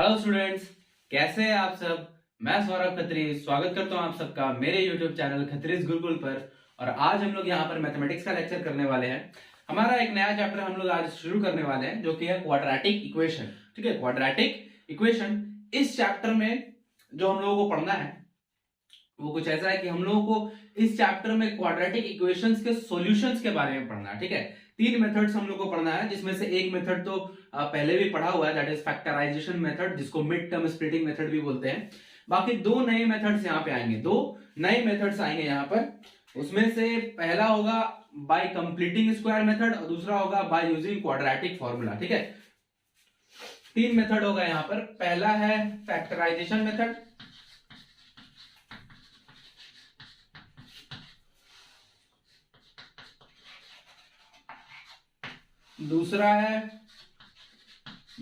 Hello students, कैसे हैं आप सब। मैं सौरभ खत्री स्वागत करता हूं आप सबका मेरे यूट्यूब चैनल खत्रीज गुरुकुल पर। और आज हम लोग यहां पर मैथमेटिक्स का लेक्चर करने वाले हैं। हमारा एक नया चैप्टर हम लोग आज शुरू करने वाले हैं जो कि है क्वाड्रेटिक इक्वेशन। ठीक है, क्वाड्रेटिक इक्वेशन। इस चैप्टर में जो हम लोगों को पढ़ना है वो कुछ ऐसा है कि हम लोगों को इस चैप्टर में क्वाड्रेटिक इक्वेशंस के सॉल्यूशंस के बारे में पढ़ना है। ठीक है, 3 मेथड्स हम लोग को पढ़ना है, जिसमें से एक मेथड तो पहले भी पढ़ा हुआ है, दैट इज फैक्टराइजेशन मेथड, जिसको मिड टर्म स्प्लिटिंग मेथड भी बोलते हैं। बाकी 2 नए मेथड्स यहाँ पे आएंगे, 2 नए मेथड्स आएंगे यहाँ पर। उसमें से पहला होगा बाय कंप्लीटिंग स्क्वायर मेथड और दूसरा होगा बाय यूजिंग क्वाड्रेटिक फॉर्मूला। ठीक है, 3 मेथड होगा यहाँ पर। पहला है फैक्टराइजेशन मेथड, दूसरा है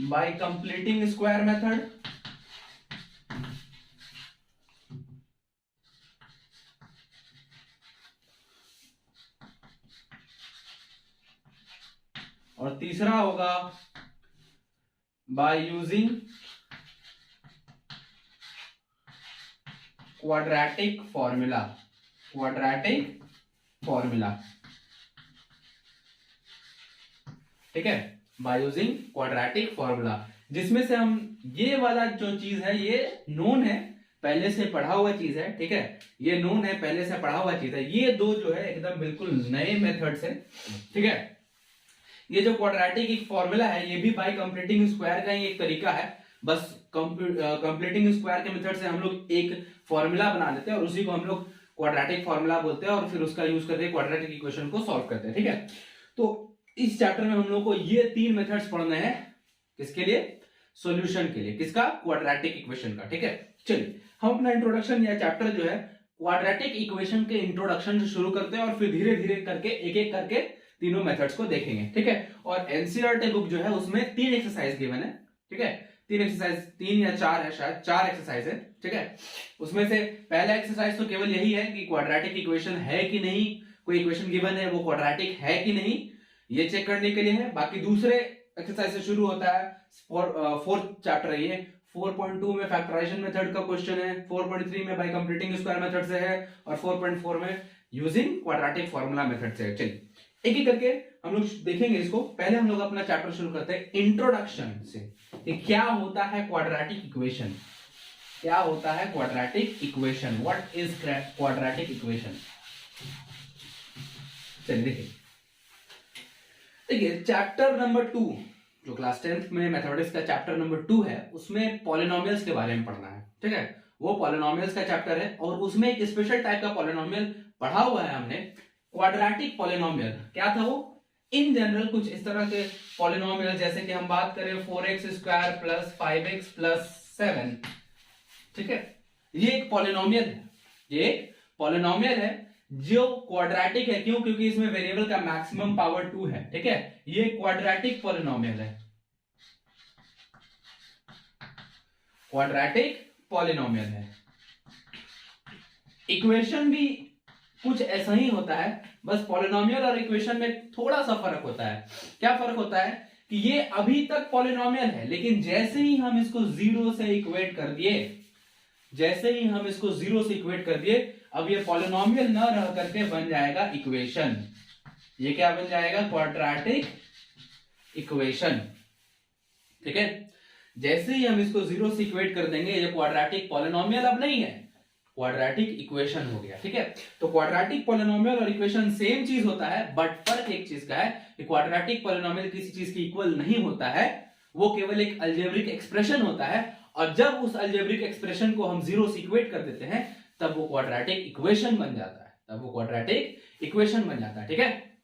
बाय कंप्लीटिंग स्क्वायर मेथड, और तीसरा होगा by using quadratic formula. Quadratic formula, ठीक है, बाय यूजिंग क्वाड्रेटिक फॉर्मूला, जिसमें से हम ये वाला जो चीज है ये नोन है, पहले से पढ़ा हुआ चीज है। ठीक है, ये नोन है, पहले से पढ़ा हुआ चीज है। ये दो जो है एकदम बिल्कुल नए मेथड्स है। ठीक है, ये जो क्वाड्रेटिक एक फॉर्मूला है ये भी बाय कंप्लीटिंग स्क्वायर का ही एक तरीका है। बस कंप्लीटिंग स्क्वायर के मेथड से हम लोग एक फॉर्मूला बना लेते हैं और उसी को हम लोग क्वाड्रेटिक फॉर्मूला बोलते हैं और फिर उसका यूज करके क्वाड्रेटिक इक्वेशन को सॉल्व करते हैं। ठीक है, तो इस चैप्टर में हम लोग को ये 3 मेथड्स पढ़ने हैं। किसके लिए? सॉल्यूशन के लिए। किसका? क्वाड्रेटिक इक्वेशन का। ठीक है, चलिए हम अपना इंट्रोडक्शन या चैप्टर जो है क्वाड्रेटिक इक्वेशन के इंट्रोडक्शन से शुरू करते हैं और फिर धीरे धीरे करके एक एक करके तीनों मेथड्स को देखेंगे। ठीक है, और एनसीईआरटी बुक जो है उसमें 3 एक्सरसाइज गिवन है। ठीक है, 3 एक्सरसाइज, 3 या 4 है, शायद 4 एक्सरसाइज है। ठीक है, उसमें से पहला एक्सरसाइज तो केवल यही है कि क्वाड्रेटिक इक्वेशन है कि नहीं, कोई इक्वेशन गिवन है वो क्वाड्रेटिक है कि नहीं, ये चेक करने के लिए है। बाकी दूसरे एक्सरसाइज से शुरू होता है, फोर्थ चैप्टर है ये। 4.2 में फैक्टराइजेशन मेथड का क्वेश्चन है, 4.3 में बाय कंप्लीटिंग स्क्वायर मेथड से है और 4.4 में यूजिंग क्वाड्रेटिक फॉर्मूला मेथड से है। चलिए एक एक करके हम लोग देखेंगे इसको। पहले हम लोग अपना चैप्टर शुरू करते हैं इंट्रोडक्शन से कि क्या होता है क्वाड्रेटिक इक्वेशन। क्या होता है quadratic equation? What is quadratic equation? चलिए देखिए, चैप्टर नंबर 2 जो क्लास 10th में मैथमेटिक्स का चैप्टर नंबर 2 है उसमें पॉलिनोमियल्स के बारे में पढ़ना है। ठीक है, वो पॉलिनोमियल्स का चैप्टर है और उसमें एक स्पेशल टाइप का पॉलिनोमियल पढ़ा हुआ है हमने, क्वाड्रेटिक पॉलिनोमियल। क्या था वो? इन जनरल कुछ इस तरह के पॉलिनोमियल, जैसे कि हम बात करें 4x² + 5x + 7। ठीक है, ये एक पॉलिनोमियल है, ये एक पॉलिनोमियल है जो क्वाड्रेटिक है। क्यों? क्योंकि इसमें वेरिएबल का मैक्सिमम पावर 2 है। ठीक है, ये क्वाड्रेटिक पॉलिनोमियल है, क्वाड्रेटिक पॉलिनोमियल है। इक्वेशन भी कुछ ऐसा ही होता है, बस पॉलिनोमियल और इक्वेशन में थोड़ा सा फर्क होता है। क्या फर्क होता है कि ये अभी तक पॉलिनोमियल है, लेकिन जैसे ही हम इसको 0 से इक्वेट कर दिए, जैसे ही हम इसको 0 से इक्वेट कर दिए, अब ये पॉलिनोमियल न रह करके बन जाएगा इक्वेशन। ये क्या बन जाएगा? Quadratic equation. ठीक है, जैसे ही हम इसको 0 से इक्वेट कर देंगे, ये क्वाड्रेटिक पॉलिनोमियल अब नहीं है, क्वाड्रेटिक इक्वेशन हो गया। ठीक है, तो क्वाड्रेटिक पॉलिनोमियल और इक्वेशन सेम चीज होता है, बट फर्क एक चीज का है कि क्वाड्रेटिक पॉलिनोमियल किसी चीज की इक्वल नहीं होता है, वो केवल एक अलजेब्रिक एक्सप्रेशन होता है। और जब उस अलजेब्रिक एक्सप्रेशन को हम 0 से इक्वेट कर देते हैं तब वो क्वाड्रेटिक इक्वेशन बन जाता है, तब वो क्वाड्रेटिक इक्वेशन बन जाता है। ठीक है,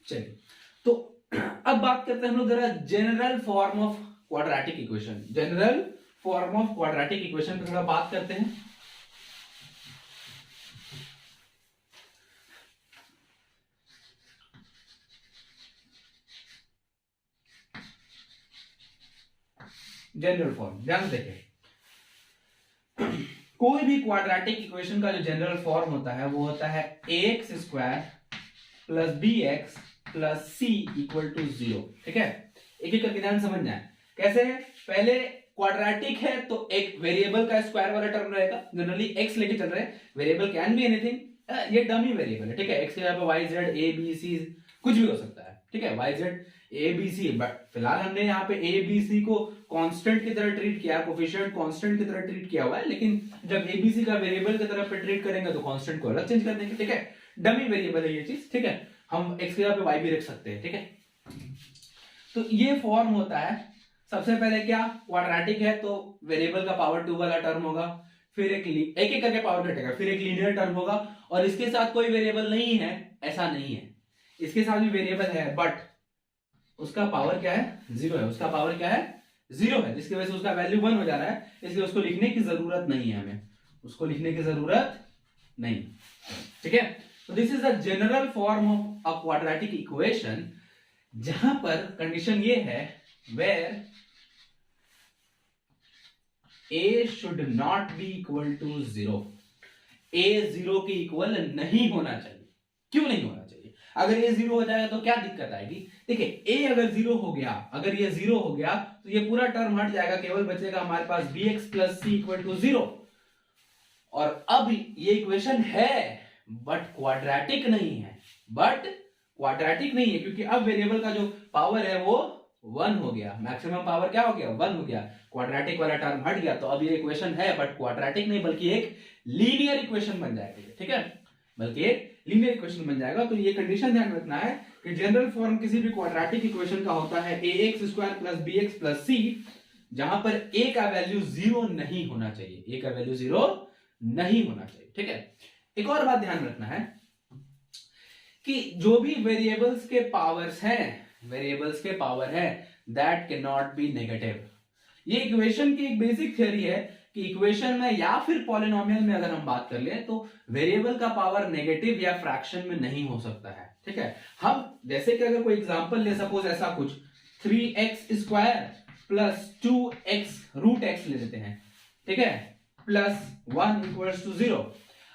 चलिए तो अब बात करते हैं हम लोग जरा general form of quadratic equation. General form of quadratic equation पे थोड़ा बात करते हैं। जनरल फॉर्म ध्यान से देखें, कोई भी क्वाड्रेटिक इक्वेशन का जो जनरल फॉर्म होता है वो होता है ax² + bx + c = 0। ठीक है, एक एक करके ध्यान समझना है। कैसे? पहले क्वाड्रेटिक है तो एक वेरिएबल का स्क्वायर वाला टर्म रहेगा, जनरली एक्स लेके चल रहे हैं, वेरिएबल कैन बी एनीथिंग, ये डमी वेरिएबल है, ठीक है, एक्स के जगह पे Y Z A B C कुछ भी हो सकता है, ठीक है, Y Z A B C, but फिलहाल हमने यहाँ पे ए बी सी को कांस्टेंट की तरह ट्रीट किया, कोफिशिएंट कांस्टेंट की तरह ट्रीट किया हुआ है, लेकिन जब ए बी सी का वेरिएबल की तरह पे ट्रीट करेंगे तो कांस्टेंट को अलग चेंज कर देंगे, ठीक है, डमी वेरिएबल है ये चीज, ठीक है, हम एक्स के जगह पे वाई भी रख सकते हैं, ठीक है। तो ये फॉर्म होता है, सबसे पहले क्या, क्वाड्रेटिक है तो वेरिएबल का पावर 2 वाला टर्म होगा, फिर एक करके पावर घटेगा, फिर एक लीनियर टर्म होगा, और इसके साथ कोई वेरिएबल नहीं है, ऐसा नहीं है, इसके साथ भी वेरिएबल है, बट उसका पावर क्या है, 0 है, उसका पावर क्या है, 0 है, जिसकी वजह से उसका वैल्यू 1 हो जा रहा है, इसलिए उसको लिखने की जरूरत नहीं है, हमें उसको लिखने की जरूरत नहीं, ठीक है। तो this is the general form of a quadratic equation, जहां पर कंडीशन ये है where a should not be equal to 0, a 0 के इक्वल नहीं होना चाहिए, क्यों नहीं होना चाहिए, अगर a 0 हो जाएगा तो क्या दिक्कत आएगी, देखिए a अगर 0 हो गया, अगर ये 0 हो गया तो ये पूरा टर्म हट जाएगा, केवल बचेगा हमारे पास bx plus c equal to 0, और अब ये इक्वेशन है बट क्वाड्रेटिक नहीं है, क्योंकि अब वेरिएबल का जो पावर है वो 1 हो गया, मैक्सिमम पावर क्या हो गया, 1 हो गया, क्वाड्रेटिक वाला टर्म हट गया, तो अब ये इक्वेशन है बट क्वाड्रेटिक नहीं, बल्कि एक लीनियर इक्वेशन बन जाएगा, ठीक है, बल्कि एक लीनियर इक्वेशन बन जाएगा। तो ये कंडीशन ध्यान रखना है कि जनरल फॉर्म किसी भी क्वाड्रेटिक इक्वेशन का होता है ax square plus bx plus c, जहां पर a का वैल्यू 0 नहीं होना चाहिए, a का वैल्यू 0 नहीं होना चाहिए, ठीक है। एक और बात ध्यान रखना है कि जो भी वेरिएबल्स के पावर्स हैं, that can not be negative. ये इक्वेशन की एक बेसिक थ्योरी है कि इक्वेशन में या फिर पॉलिनोमियल में अगर हम बात कर ले तो वेरिएबल का पावर नेगेटिव या फ्रैक्शन में नहीं हो सकता है, ठीक है। हम जैसे कि अगर कोई एग्जांपल ले, सपोज ऐसा कुछ 3x square plus 2x root x ले लेते हैं, ठीक है, प्लस 1 इक्वल्स टू 0।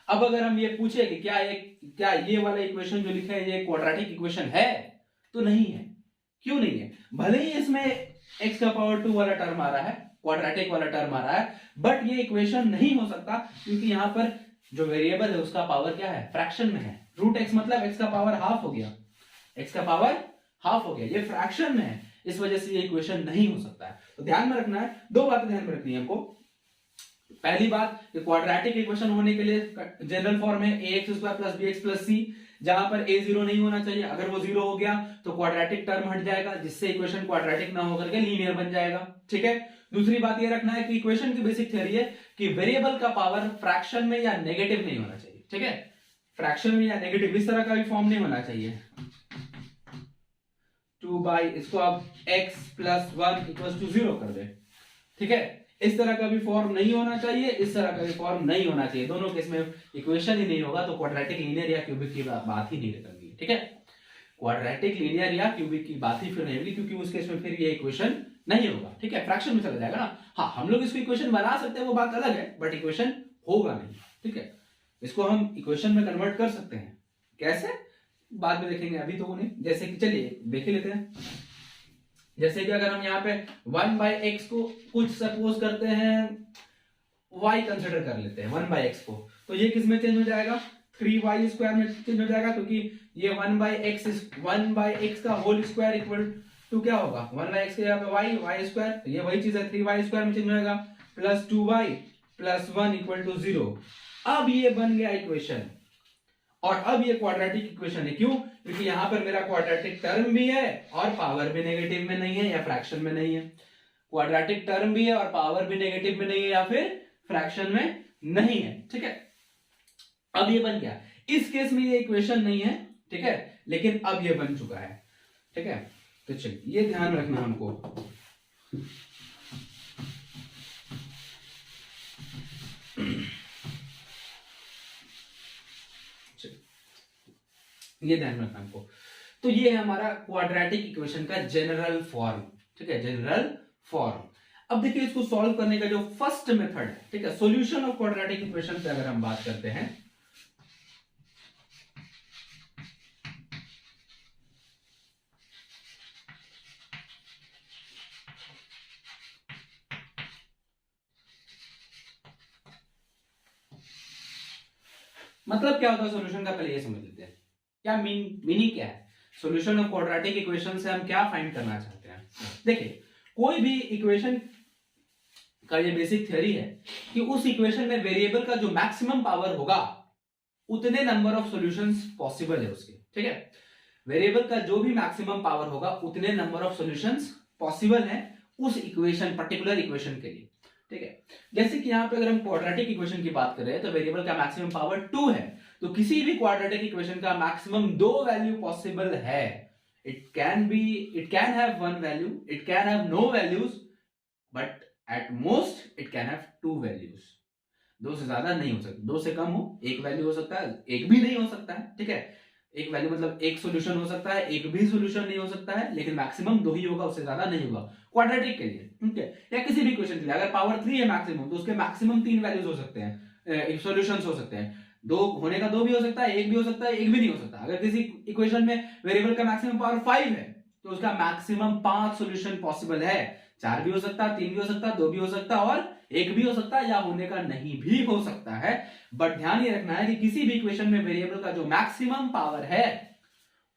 अब अगर हम ये पूछे कि क्या ये वाला इक्वेशन जो लिखा है ये क्वाड्रेटिक इक्वेशन है, तो नहीं है, क्यों नहीं है, भले ही इसमें x का पावर 2 वाला टर्म आ रहा है, क्वाड्रेटिक वाला टर्म आ रहा है, बट ये इक्वेशन नहीं हो सकता, क्योंकि यहां पर जो वेरिएबल है उसका पावर क्या है, फ्रैक्शन में है, रूट x मतलब x का पावर हाफ हो गया, ये फ्रैक्शन में है, इस वजह से ये इक्वेशन नहीं हो सकता है। तो ध्यान में रखना है, दो बातें ध्यान में रखनी है हमको। पहली बात, क्वाड्रेटिक इक्वेशन होने के लिए जनरल फॉर्म है ax square plus bx plus c, जहां पर a 0 नहीं होना चाहिए, अगर वो 0 हो गया तो क्वाड्रेटिक टर्म हट जाएगा, जिससे इक्वेशन क्वाड्रेटिक ना होकर के लीनियर बन जाएगा, ठीक है। दूसरी बात ये रखना है कि इक्वेशन की बेसिक थ्योरी है कि वेरिएबल का पावर फ्रैक्शन में या नेगेटिव नहीं होना चाहिए, ठीक है, फ्रैक्शन में या नेगेटिव इस तरह का भी फॉर्म नहीं होना चाहिए, 2 बाई इसको आप x प्लस 1 इक्वल टू 0 कर दे, ठीक है, इस तरह का भी फॉर्म नहीं होना चाहिए, इस तरह का भी फॉर्म नहीं होना चाहिए, दोनों केस में इक्वेशन ही नहीं होगा तो क्वाड्रेटिक लीनियर या क्यूबिक की बात ही नहीं करनी है, ठीक है, क्वाड्रेटिक लीनियर या क्यूबिक की बात ही फिर नहीं होगी, क्योंकि उस केस में फिर ये इक्वेशन नहीं होगा, ठीक है, फ्रैक्शन में चला जाएगा ना। हाँ, हम लोग इसको इक्वेशन बना सकते हैं, वो बात अलग है, बट इक्वेशन होगा नहीं, ठीक है, इसको हम इक्वेशन में कन्वर्ट कर सकते हैं, कैसे बाद में देखेंगे, अभी तो नहीं, जैसे कि चलिए देख लेते हैं, जैसे कि अगर हम यहाँ पे 1 बाई एक्स को कुछ सपोज करते हैं y कंसिडर कर लेते हैं 1 बाई एक्स को, तो ये किस में चेंज हो जाएगा, 3y स्क्वायर में चेंज हो जाएगा, क्योंकि ये 1 बाई एक्स का होल स्क्वायर इक्वल टू क्या होगा, 1 बाई एक्स के जगह पे y स्क्वायर, तो ये वही चीज है, 3y स्क्वायर में चेंज हो जाएगा, plus 2y plus 1 equal to 0। अब ये बन गया इक्वेशन, और अब ये क्वाड्रेटिक इक्वेशन है, क्यों, क्योंकि यहां पर मेरा क्वाड्रेटिक टर्म भी है और पावर भी नेगेटिव में नहीं है या फ्रैक्शन में नहीं है, क्वाड्रेटिक टर्म भी है और पावर भी नेगेटिव में नहीं है या फिर फ्रैक्शन में नहीं है, ठीक है। अब ये बन गया, इस केस में ये इक्वेशन नहीं है, ठीक है, लेकिन अब ये बन चुका है, ठीक है। तो चलिए ये ध्यान रखना हमको, ये ध्यान रखना हमको। तो ये है हमारा क्वाड्रेटिक इक्वेशन का जनरल फॉर्म, ठीक है, जनरल फॉर्म। अब देखिए इसको सॉल्व करने का जो फर्स्ट मेथड है, ठीक है, सॉल्यूशन ऑफ क्वाड्रेटिक इक्वेशन पे अगर हम बात करते हैं, मतलब क्या होता है सॉल्यूशन का, पहले ये समझ लेते हैं क्या मीनिंग क्या है। सॉल्यूशन ऑफ क्वाड्रेटिक इक्वेशन से हम क्या फाइंड करना चाहते हैं। देखिए कोई भी इक्वेशन का ये बेसिक थ्योरी है कि उस इक्वेशन में वेरिएबल का जो मैक्सिमम पावर होगा उतने नंबर ऑफ सॉल्यूशंस पॉसिबल है उसके, ठीक है। वेरिएबल का जो भी मैक्सिमम पावर होगा उतने नंबर ऑफ सॉल्यूशंस पॉसिबल है उस इक्वेशन, पर्टिकुलर इक्वेशन के लिए, ठीक है। जैसे कि यहां पे अगर हम क्वाड्रेटिक इक्वेशन की बात कर रहे हैं तो वेरिएबल का मैक्सिमम पावर 2 है, तो किसी भी क्वाड्रेटिक इक्वेशन का मैक्सिमम 2 वैल्यू पॉसिबल है। It can have 1 value, it can have no values, but at most it can have 2 values. 2 से ज्यादा नहीं हो सकता, 2 से कम हो, 1 वैल्यू हो सकता है, 1 भी नहीं हो सकता है, ठीक है। एक वैल्यू मतलब एक सॉल्यूशन हो सकता है, एक भी सॉल्यूशन नहीं हो सकता है, लेकिन मैक्सिमम 2 ही होगा, उससे ज्यादा नहीं होगा क्वाड्रेटिक के लिए, ठीक है। या किसी भी इक्वेशन के लिए अगर पावर 3 है मैक्सिमम, तो उसके मैक्सिमम 3 वैल्यूज हो सकते हैं, सॉल्यूशंस हो सकते हैं। 2 होने का 2 भी हो सकता है, 1 भी हो सकता है, 1 भी नहीं हो सकता। अगर किसी इक्वेशन में वेरिएबल का मैक्सिमम पावर 5 है तो उसका मैक्सिमम 5 सॉल्यूशन पॉसिबल है। 4 भी हो सकता है, 3 भी हो सकता है, 2 भी हो सकता है और 1 भी हो सकता है, या होने का नहीं भी हो सकता है। बट ध्यान ये रखना है कि किसी भी इक्वेशन में वेरिएबल का जो मैक्सिमम पावर है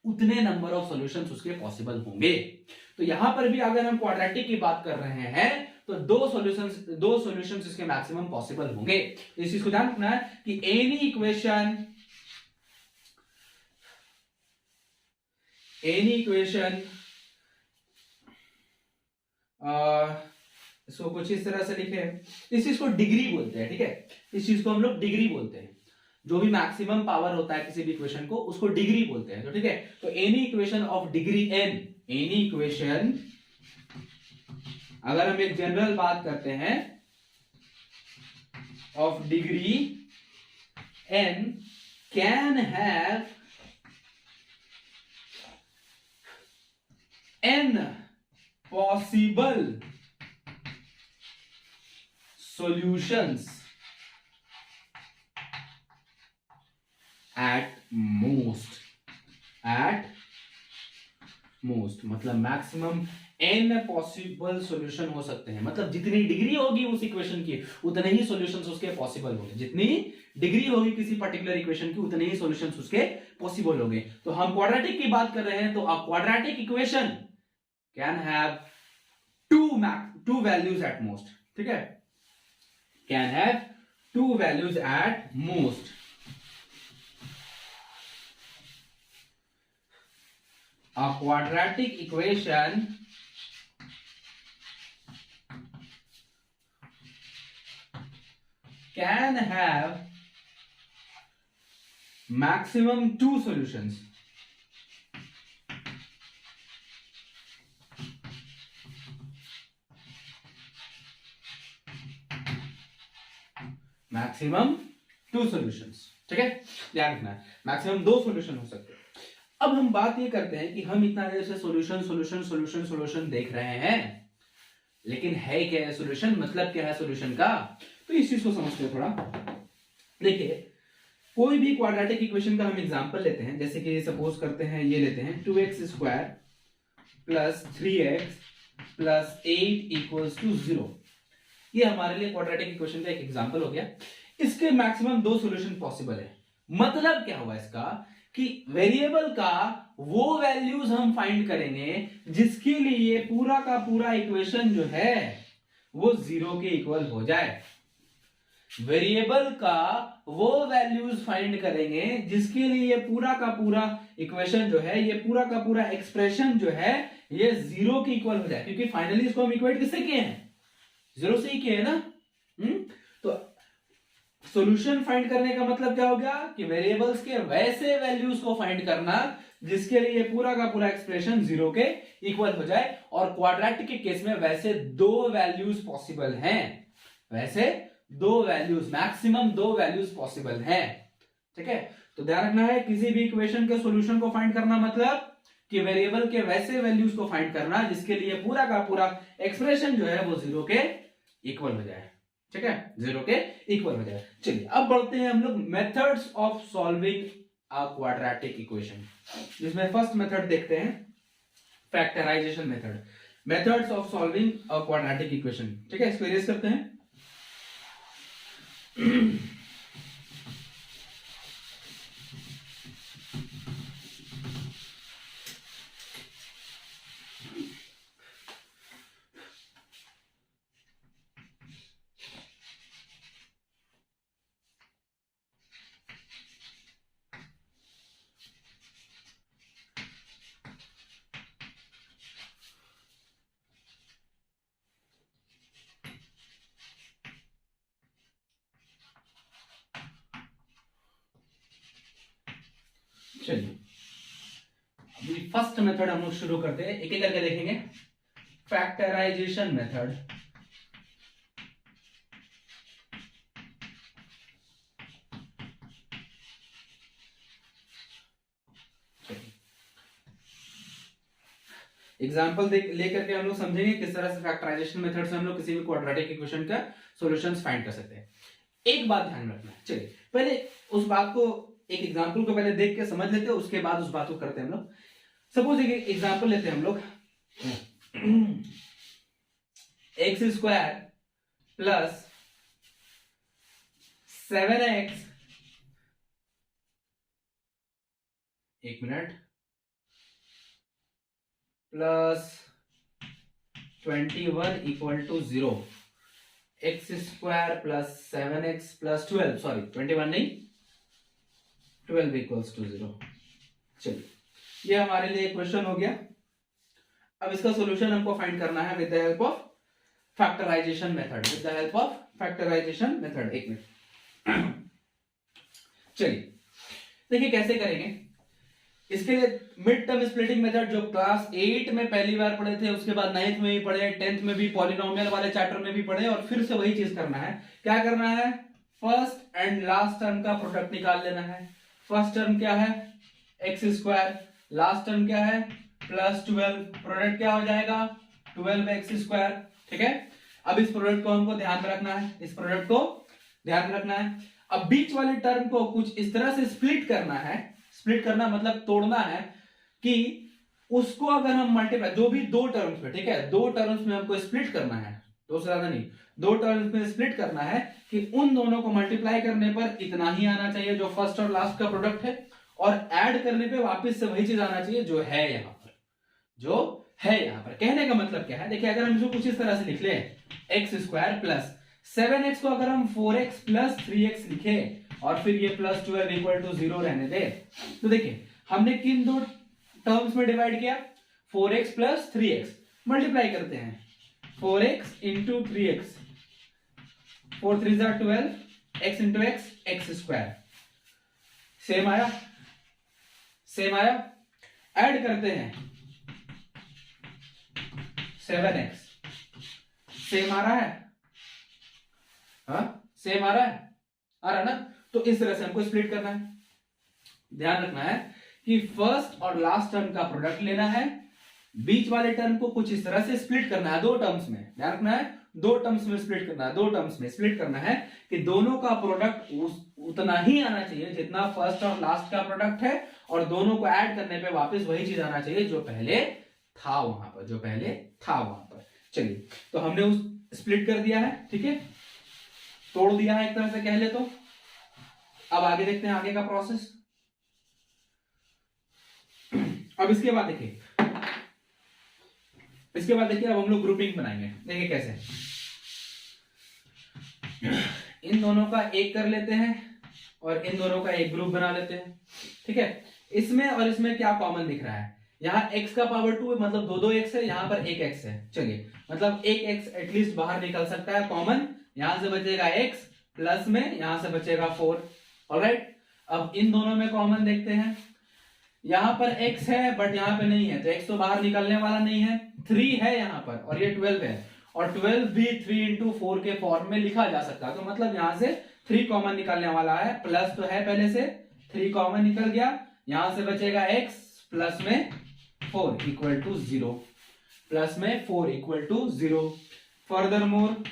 उतने नंबर ऑफ सॉल्यूशंस उसके पॉसिबल होंगे। तो यहां पर भी अगर हम क्वाड्रेटिक की बात कर रहे हैं तो 2 सॉल्यूशंस इसके मैक्सिमम पॉसिबल होंगे। इस चीज को ध्यान रखना है कि एनी इक्वेशन इसको कुछ इस तरह से लिखे, इस चीज को डिग्री बोलते हैं, ठीक है। इस चीज को हम लोग डिग्री बोलते हैं। जो भी मैक्सिमम पावर होता है किसी भी इक्वेशन को, उसको डिग्री बोलते हैं, तो ठीक है। तो any equation of degree n, any equation, अगर हम एक जनरल बात करते हैं of degree n can have n possible solutions at most, मतलब मैक्सिमम n पॉसिबल सॉल्यूशन हो सकते हैं। मतलब जितनी डिग्री होगी उस इक्वेशन की उतने ही सॉल्यूशंस उसके पॉसिबल होंगे। जितनी डिग्री होगी किसी पर्टिकुलर इक्वेशन की उतने ही सॉल्यूशंस उसके पॉसिबल होंगे। तो हम क्वाड्रेटिक की बात कर रहे हैं, तो अ quadratic equation can have 2 values at most, ठीक है। Can have 2 values at most. A quadratic equation can have maximum 2 solutions. Maximum 2 solutions, ठीक है। ध्यान रखना है मैक्सिमम 2 सॉल्यूशन हो सकते हैं। अब हम बात ये करते हैं कि हम इतना देर से सॉल्यूशन देख रहे हैं, लेकिन है क्या है सॉल्यूशन, मतलब क्या है सॉल्यूशन का, तो इस चीज को समझते हैं थोड़ा। देखिए कोई भी क्वाड्रेटिक इक्वेशन का हम एग्जांपल लेते हैं, जैसे कि सपोज करते हैं ये लेते हैं 2x² plus 3x plus 8 equals to 0। ये हमारे लिए क्वाड्रेटिक इक्वेशन का एक एग्जांपल हो गया। इसके मैक्सिमम 2 सॉल्यूशन पॉसिबल है। मतलब क्या हुआ इसका कि वेरिएबल का वो वैल्यूज हम फाइंड करेंगे जिसके लिए पूरा का पूरा इक्वेशन जो है वो 0 के इक्वल हो जाए। वेरिएबल का वो वैल्यूज फाइंड करेंगे जिसके लिए पूरा का पूरा इक्वेशन जो है, ये पूरा का पूरा एक्सप्रेशन जो है ये 0 के इक्वल हो जाए, क्योंकि फाइनली इसको हम इक्वेट किससे किए हैं, 0 से ही किए हैं ना। तो सॉल्यूशन फाइंड करने का मतलब क्या हो गया कि वेरिएबल्स के वैसे वैल्यूज को फाइंड करना जिसके लिए पूरा का पूरा एक्सप्रेशन 0 के इक्वल हो जाए। और क्वाड्रेटिक के केस में वैसे 2 वैल्यूज पॉसिबल हैं, वैसे 2 वैल्यूज, मैक्सिमम 2 वैल्यूज पॉसिबल हैं, ठीक है। तो ध्यान रखना है किसी भी इक्वेशन के सॉल्यूशन को फाइंड करना मतलब कि वेरिएबल के वैसे वैल्यूज को फाइंड करना जिसके लिए पूरा का पूरा एक्सप्रेशन जो है वो 0 के इक्वल हो जाए, ठीक है, 0 के इक्वल हो जाए। चलिए अब बढ़ते हैं हम लोग methods of solving a quadratic equation, जिसमें फर्स्ट मेथड देखते हैं factorisation method. Methods of solving a quadratic equation, ठीक है, इसको इरेज करते हैं। चलिए अभी फर्स्ट मेथड हम लोग शुरू करते हैं, एक एक करके देखेंगे। Factorisation method. एग्जाम्पल लेकर के हम लोग समझेंगे किस तरह से फैक्टराइजेशन मेथड से हम लोग किसी भी क्वाड्रेटिक इक्वेशन का सॉल्यूशंस फाइंड कर सकते हैं। एक बात ध्यान रखना है, चलिए पहले उस बात को, एक एग्जांपल को पहले देख के समझ लेते हैं, उसके बाद उस बात को करते हैं हम लोग। सपोज एक एग्जांपल लेते हैं हम लोग, एक्स स्क्वायर प्लस 7x, एक मिनट, plus 21 equal to 0। X square plus 7x plus 12, sorry 21 नहीं, 12 इक्वल्स टू 0। चलिए ये हमारे लिए क्वेश्चन हो गया। अब इसका सॉल्यूशन हमको फाइंड करना है with the help of factorisation method, with the help of factorisation method. एक मिनट, चलिए देखिए कैसे करेंगे। इसके लिए मिड टर्म स्प्लिटिंग मेथड जो क्लास 8 में पहली बार पढ़े थे, उसके बाद 9th में भी पढ़े, 10th में भी पॉलिनोमियल वाले चैप्टर में भी पढ़े, और फिर से वही चीज करना है। क्या करना है, फर्स्ट एंड लास्ट टर्म का प्रोडक्ट निकाल लेना है। फर्स्ट टर्म क्या है, एक्स स्क्वायर, लास्ट टर्म क्या है, प्लस 12, प्रोडक्ट क्या हो जाएगा, 12x स्क्वायर। ठीक है, अब इस प्रोडक्ट को हमको ध्यान में रखना है, इस प्रोडक्ट को ध्यान में रखना है। अब बीच वाले टर्म को कुछ इस तरह से स्प्लिट करना है, स्प्लिट करना मतलब तोड़ना है, कि उसको अगर हम मल्टीप्लाई, जो भी दो टर्म्स में, ठीक है, दो टर्म्स में हमको स्प्लिट करना है, दो से ज्यादा नहीं, दो टर्म्स में स्प्लिट करना है, कि उन दोनों को मल्टीप्लाई करने पर इतना ही आना चाहिए जो फर्स्ट और लास्ट का प्रोडक्ट है, और ऐड करने पे वापस से वही चीज आना चाहिए जो है यहां पर, जो है यहां पर। कहने का मतलब क्या है, देखिए अगर हम इसको कुछ इस तरह से लिख ले, एक्स स्क्वायर प्लस 7x को अगर हम 4x प्लस 3x लिखे, और फिर ये प्लस 12 इक्वल टू 0 रहने दे, तो देखिए हमने किन दो टर्म्स में डिवाइड किया, 4x प्लस 3x, मल्टीप्लाई करते हैं, 4x into 3x, 4 3 12, x into X, X square, same आया, सेम आया। ऐड करते हैं 7x, सेम आ रहा है, हाँ सेम आ रहा है, आ रहा ना। तो इस तरह से हमको स्प्लिट करना है। ध्यान रखना है कि फर्स्ट और लास्ट टर्म का प्रोडक्ट लेना है, बीच वाले टर्म को कुछ इस तरह से स्प्लिट करना है, दो टर्म्स में। ध्यान रखना है, दो टर्म्स में स्प्लिट करना है, दो टर्म्स में स्प्लिट करना है, कि दोनों का प्रोडक्ट उतना ही आना चाहिए जितना फर्स्ट और लास्ट का प्रोडक्ट है, और दोनों को ऐड करने पे वापस वही चीज आना चाहिए जो पहले था वहां पर, जो पहले था वहां पर। चलिए तो हमने उस स्प्लिट कर दिया है, ठीक है, तोड़ दिया है एक तरह से कह ले तो। अब आगे देखते हैं आगे का प्रोसेस। अब इसके बाद देखिए, इसके बाद देखिए अब हम लोग ग्रुपिंग बनाएंगे। देखिए कैसे, इन दोनों का एक कर लेते हैं और इन दोनों का एक ग्रुप बना लेते हैं। ठीक है, इसमें और इसमें क्या कॉमन दिख रहा है, यहाँ x का पावर 2 मतलब दो x है, यहाँ पर एक x है। चलिए मतलब एक x एटलीस्ट बाहर निकल सकता है कॉमन, यहां से बचेगा x, प्लस में यहां से बचेगा 4। ऑलराइट, अब इन दोनों में कॉमन देखते हैं, यहां पर x है बट यहां पे नहीं है, तो x तो बाहर निकलने वाला नहीं है, 3 है यहां पर, और ये 12 है, और 12 भी 3 इंटू 4 के फॉर्म में लिखा जा सकता है। तो मतलब यहां से 3 कॉमन निकलने वाला है, प्लस तो है पहले से, 3 कॉमन निकल गया, यहां से बचेगा x, प्लस में 4 इक्वल टू 0, प्लस में 4 इक्वल टू 0। फर्दर मोर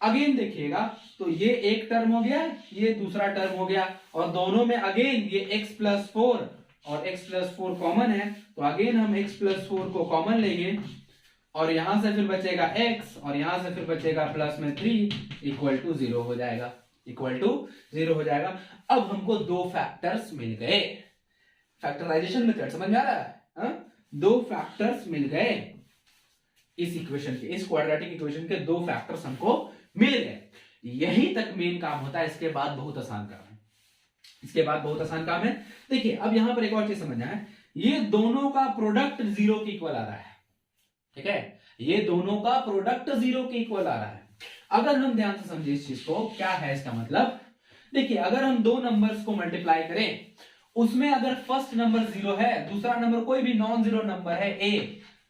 अगेन देखिएगा, तो ये एक टर्म हो गया, ये दूसरा टर्म हो गया, और दोनों में अगेन ये x प्लस 4 और x प्लस 4 कॉमन है, तो अगेन हम x प्लस 4 को कॉमन लेंगे, और यहां से फिर बचेगा x, और यहां से फिर बचेगा प्लस में 3 इक्वल टू 0 हो जाएगा, इक्वल टू 0 हो जाएगा। अब हमको दो फैक्टर्स मिल गए, फैक्टराइजेशन मेथड समझ में आ रहा है, हा? दो फैक्टर्स मिल गए इस इक्वेशन के, इस क्वाड्रेटिक इक्वेशन के दो फैक्टर्स हमको मिल गए। यही तक मेन काम होता है, इसके बाद बहुत आसान काम है, इसके बाद बहुत आसान काम है। देखिए अब यहां पर एक और चीज समझना है, ये दोनों का प्रोडक्ट 0 के इक्वल आ रहा है, ठीक है, ये दोनों का प्रोडक्ट 0 के इक्वल आ रहा है। अगर हम ध्यान से समझे इस चीज को, क्या है इसका मतलब, देखिए अगर हम दो नंबर्स को मल्टीप्लाई करें, उसमें अगर फर्स्ट नंबर 0 है, दूसरा नंबर कोई भी नॉन जीरो नंबर है a,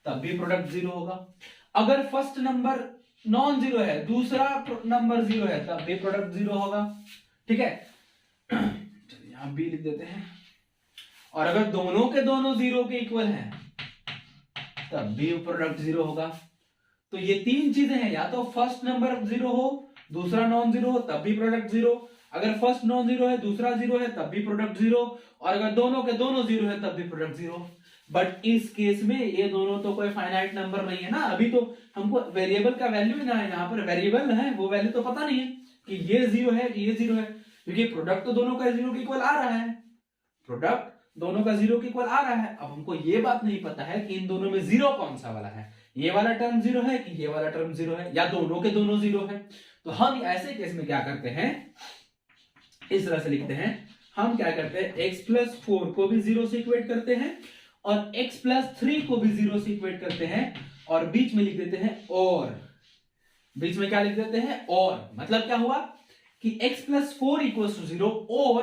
तब भी प्रोडक्ट 0 होगा। अगर फर्स्ट नंबर नॉन जीरो है, दूसरा नंबर 0 है, तब भी प्रोडक्ट 0 होगा। ठीक है, चलिए यहां b लिख देते हैं। और अगर दोनों के दोनों 0 के इक्वल हैं, तब भी प्रोडक्ट 0 होगा। तो ये तीन चीजें हैं, या तो फर्स्ट नंबर 0 हो, दूसरा नॉन जीरो हो, तब भी प्रोडक्ट 0। अगर फर्स्ट नॉन जीरो है, दूसरा 0 है, तब भी प्रोडक्ट 0। और अगर दोनों के दोनों 0 है, तब भी प्रोडक्ट 0। बट इस केस में ये दोनों तो कोई फाइनाइट नंबर नहीं है ना, अभी तो हमको वेरिएबल का वैल्यू ना है, यहाँ पर वेरिएबल है, वो वैल्यू तो पता नहीं है कि ये 0 है कि ये 0 है, क्योंकि प्रोडक्ट तो दोनों का 0 के इक्वल आ रहा है, प्रोडक्ट दोनों का 0 के इक्वल आ रहा है। अब हमको ये बात नहीं पता है कि इन दोनों में 0 कौन सा वाला है, ये वाला टर्म 0 है कि ये वाला टर्म 0 है, या दोनों के दोनों 0 है। तो हम ऐसे केस में क्या करते हैं, इस तरह से लिखते हैं, हम क्या करते हैं, x+4 को भी 0 से इक्वेट करते हैं और x+3 को भी 0 से इक्वेट करते हैं, और बीच में लिख देते हैं और, बीच में क्या लिख देते हैं और, मतलब क्या हुआ कि x+4 = 0 और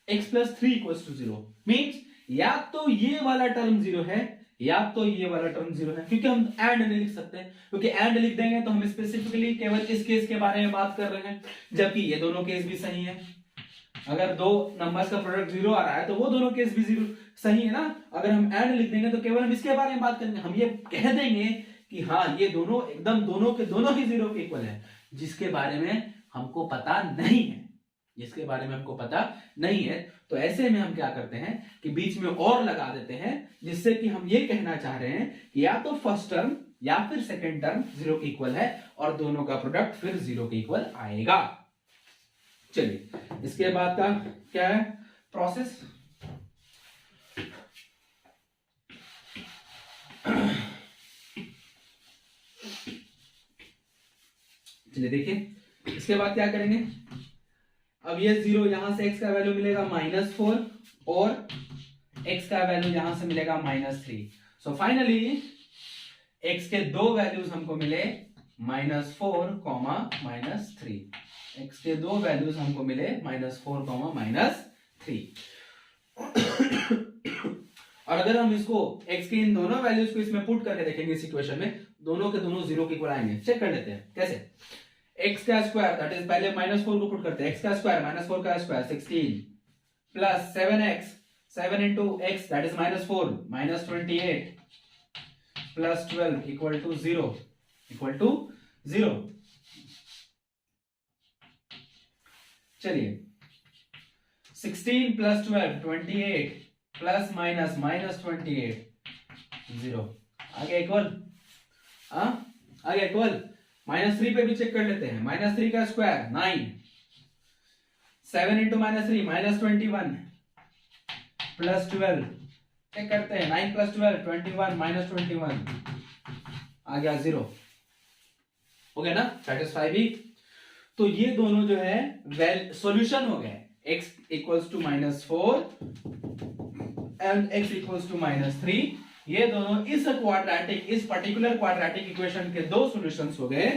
x+3 = 0। मीन्स या तो ये वाला टर्म 0 है या तो ये वाला टर्म 0 है, क्योंकि हम एंड नहीं लिख सकते, क्योंकि एंड लिख देंगे तो हम स्पेसिफिकली केवल इस केस के बारे में बात कर रहे हैं, जबकि ये दोनों केस भी सही है। अगर दो नंबर्स का प्रोडक्ट 0 आ रहा है तो वो दोनों केस भी 0 सही है ना। अगर हम एंड लिख देंगे तो केवल हम इसके बारे में बात करेंगे, हम ये कह देंगे कि हाँ ये दोनों एकदम दोनों के दोनों ही 0 के इक्वल है, जिसके बारे में हमको पता नहीं है, जिसके बारे में हमको पता नहीं है। तो ऐसे में हम क्या करते हैं कि बीच में और लगा देते हैं, जिससे कि हम ये कहना चाह रहे हैं कि या तो फर्स्ट टर्म या फिर सेकंड टर्म 0 के इक्वल है और दोनों का प्रोडक्ट फिर 0 के इक्वल आएगा। चलिए इसके बाद का क्या है प्रोसेस, चलिए देखिए इसके बाद क्या करेंगे। अब ये 0 यहां से x का वैल्यू मिलेगा -4 और x का वैल्यू यहां से मिलेगा -3। सो फाइनली x के दो वैल्यूज हमको मिले -4, -3। x के दो वैल्यूज हमको मिले -4, -3। और अगर हम इसको x के इन दोनों वैल्यूज को इसमें पुट करके देखेंगे इस इक्वेशन में, दोनों के दोनों 0 के इक्वल आएंगे। चेक कर लेते हैं कैसे। x का स्क्वायर दैट इज पहले -4 को पुट करते हैं, x का स्क्वायर -4 का square 16 plus 7x 7 into x that is -4 -28 plus 12 equal to 0 चलिए 16 प्लस 12 28 प्लस माइनस -28 0 आगे इक्वल, आगे इक्वल। -3 पे भी चेक कर लेते हैं, -3 का स्क्वायर 9 7 into -3 -21 प्लस 12 चेक करते हैं, 9 प्लस 12 21 -21 आ गया 0 हो गया ना, सेटिस्फाई भी। तो ये दोनों जो है वेल सॉल्यूशन हो गए, x equals to -4 and x equals to -3, ये दोनों इस क्वाड्रेटिक, इस पर्टिकुलर क्वाड्रेटिक इक्वेशन के दो सॉल्यूशंस हो गए।